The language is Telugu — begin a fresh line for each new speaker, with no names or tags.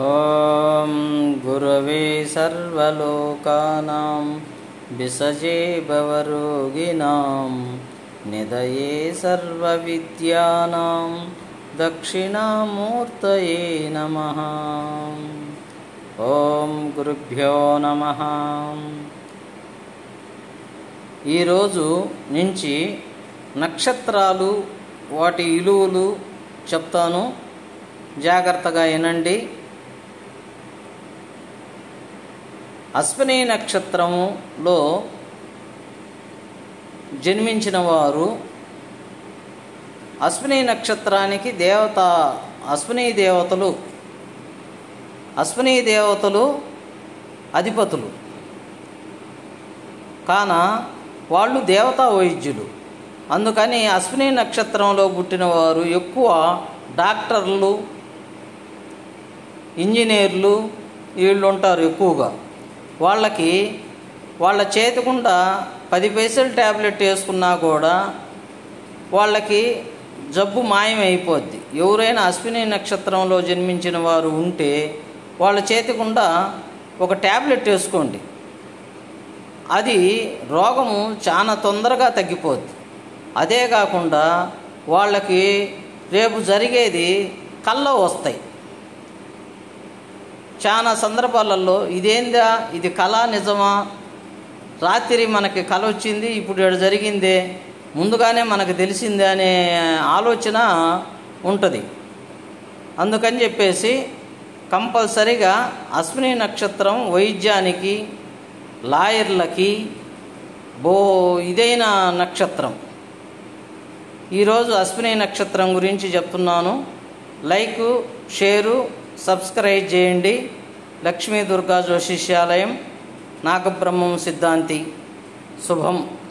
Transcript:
ఓం గురవే సర్వలోకానాం విసజే భవరోగిణాం నిదయే సర్వవిద్యానాం దక్షిణామూర్తయే నమః. ఓం గురుభ్యో నమః. ఈరోజు నుంచి నక్షత్రాలు వాటి విలువలు చెప్తాను, జాగ్రత్తగా వినండి. అశ్విని నక్షత్రములో జన్మించిన వారు అశ్విని నక్షత్రానికి అశ్విని దేవతలు అధిపతులు కాన వాళ్ళు దేవతా వైద్యులు. అందుకని అశ్విని నక్షత్రంలో పుట్టిన వారు ఎక్కువ డాక్టర్లు, ఇంజనీర్లు వీళ్ళు ఉంటారు ఎక్కువగా. వాళ్ళకి వాళ్ళ చేతికుండా 10 పైసలు ట్యాబ్లెట్ వేసుకున్నా కూడా వాళ్ళకి జబ్బు మాయమైపోద్ది. ఎవరైనా అశ్విని నక్షత్రంలో జన్మించిన వారు ఉంటే వాళ్ళ చేతికుండా ఒక ట్యాబ్లెట్ వేసుకోండి, అది రోగము చాలా తొందరగా తగ్గిపోద్ది. అదే కాకుండా వాళ్ళకి రేపు జరిగేది కల్లో వస్తాయి. చాలా సందర్భాలలో ఇదేందా, ఇది కళ నిజమా, రాత్రి మనకి కళ వచ్చింది, ఇప్పుడు ఇక్కడ జరిగిందే, ముందుగానే మనకు తెలిసిందే అనే ఆలోచన ఉంటుంది. అందుకని చెప్పేసి కంపల్సరిగా అశ్విని నక్షత్రం వైద్యానికి, లాయర్లకి ఇదైన నక్షత్రం. ఈరోజు అశ్విని నక్షత్రం గురించి చెప్తున్నాను. లైక్, షేరు, సబ్స్క్రైబ్ చేయండి. లక్ష్మీ దుర్గా జ్యోతిష్యాలయం, నాగబ్రహ్మం సిద్ధాంతి. శుభం.